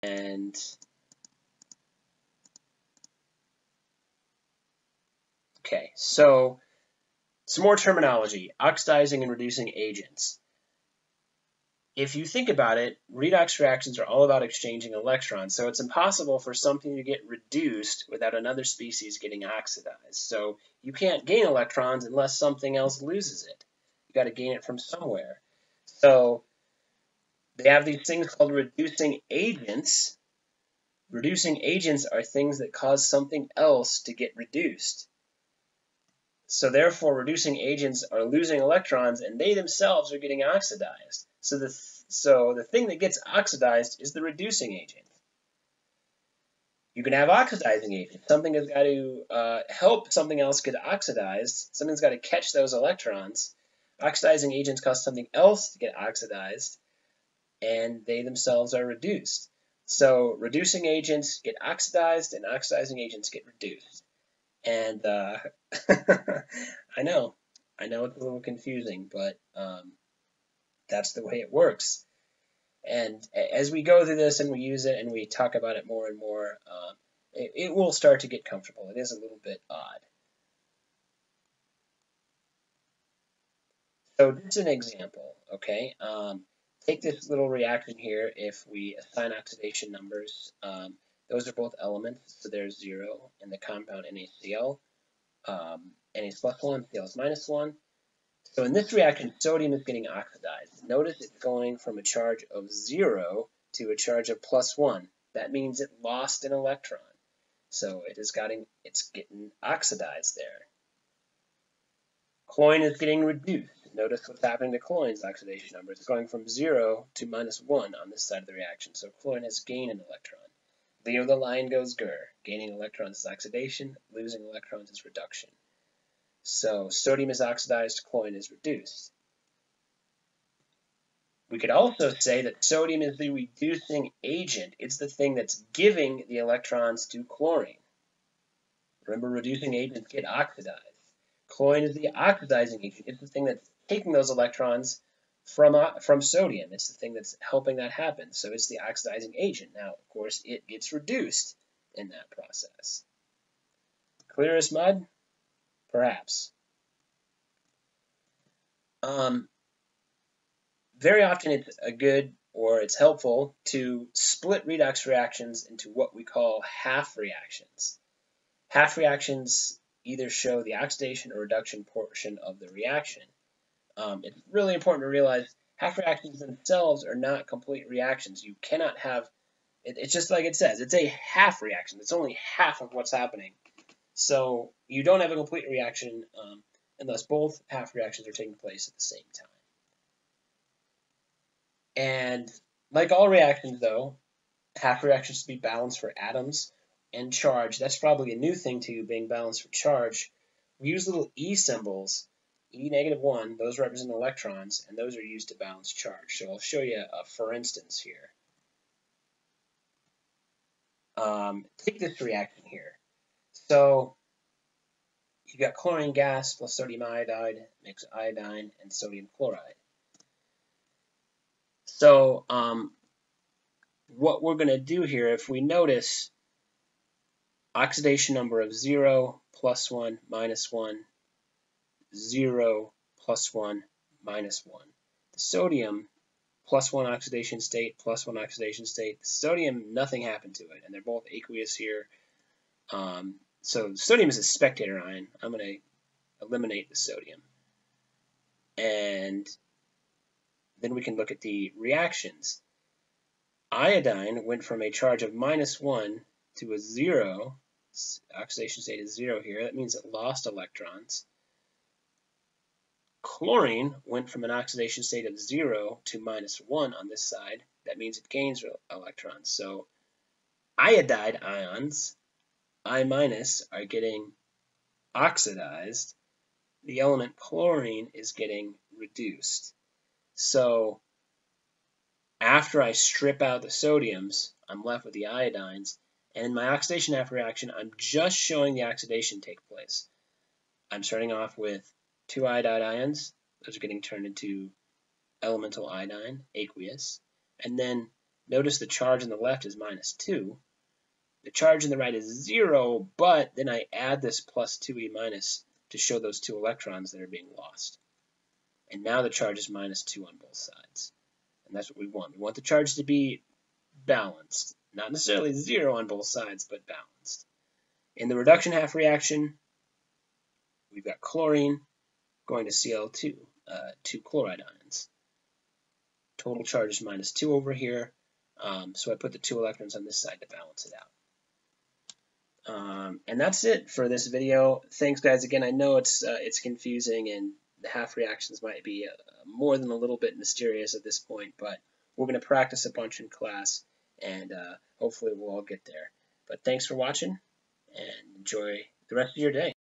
And okay, so some more terminology: oxidizing and reducing agents. If you think about it, redox reactions are all about exchanging electrons, so it's impossible for something to get reduced without another species getting oxidized. So you can't gain electrons unless something else loses it. You got to gain it from somewhere. So they have these things called reducing agents. Reducing agents are things that cause something else to get reduced. So therefore, reducing agents are losing electrons, and they themselves are getting oxidized. So the thing that gets oxidized is the reducing agent. You can have oxidizing agents. Something has got to help something else get oxidized. Something's got to catch those electrons. Oxidizing agents cause something else to get oxidized, and they themselves are reduced. So reducing agents get oxidized, and oxidizing agents get reduced. And I know it's a little confusing, but that's the way it works. And as we go through this and we use it and we talk about it more and more, it will start to get comfortable. It is a little bit odd. So this is an example, okay? Take this little reaction here. If we assign oxidation numbers, those are both elements, so there's 0 in the compound NaCl. Na is plus 1, Cl is minus 1. So in this reaction, sodium is getting oxidized. Notice it's going from a charge of 0 to a charge of plus 1. That means it lost an electron. So it's getting oxidized there. Chlorine is getting reduced. Notice what's happening to chlorine's oxidation number. It's going from 0 to minus 1 on this side of the reaction. So chlorine has gained an electron. Leo the line goes gur. Gaining electrons is oxidation. Losing electrons is reduction. So sodium is oxidized, chlorine is reduced. We could also say that sodium is the reducing agent. It's the thing that's giving the electrons to chlorine. Remember, reducing agents get oxidized. Chlorine is the oxidizing agent. It's the thing that's taking those electrons from sodium. It's the thing that's helping that happen. So it's the oxidizing agent. Now, of course, it gets reduced in that process. Clear as mud? Perhaps. Very often it's it's helpful to split redox reactions into what we call half reactions. Half reactions either show the oxidation or reduction portion of the reaction. It's really important to realize half reactions themselves are not complete reactions. You cannot have, it's just like it says, it's a half reaction. It's only half of what's happening. So you don't have a complete reaction unless both half reactions are taking place at the same time. And like all reactions, though, half reactions should be balanced for atoms and charge. That's probably a new thing to you, being balanced for charge. We use little E symbols, E -1, those represent electrons, and those are used to balance charge. So I'll show you a for instance here. Take this reaction here. So you've got chlorine gas plus sodium iodide makes iodine and sodium chloride. So what we're going to do here, if we notice oxidation number of 0, plus 1, minus 1, 0, plus 1, minus 1. The sodium, plus 1 oxidation state, plus 1 oxidation state. The sodium, nothing happened to it, and they're both aqueous here. So sodium is a spectator ion. I'm going to eliminate the sodium. And then we can look at the reactions. Iodine went from a charge of minus 1 to a 0. Oxidation state is 0 here. That means it lost electrons. Chlorine went from an oxidation state of 0 to minus 1 on this side. That means it gains electrons. So iodide ions, I minus, are getting oxidized. The element chlorine is getting reduced. So after I strip out the sodiums, I'm left with the iodines. And in my oxidation half reaction, I'm just showing the oxidation take place. I'm starting off with 2 iodide ions. Those are getting turned into elemental iodine, aqueous. And then Notice the charge on the left is -2. The charge on the right is 0, but then I add this plus 2e minus to show those 2 electrons that are being lost. And now the charge is -2 on both sides. And that's what we want. We want the charge to be balanced. Not necessarily 0 on both sides, but balanced. In the reduction half reaction, we've got chlorine going to Cl2, 2 chloride ions. Total charge is -2 over here, so I put the 2 electrons on this side to balance it out. And that's it for this video. Thanks, guys. Again, I know it's confusing, and the half reactions might be more than a little bit mysterious at this point, but we're going to practice a bunch in class, and hopefully we'll all get there. But thanks for watching, and enjoy the rest of your day.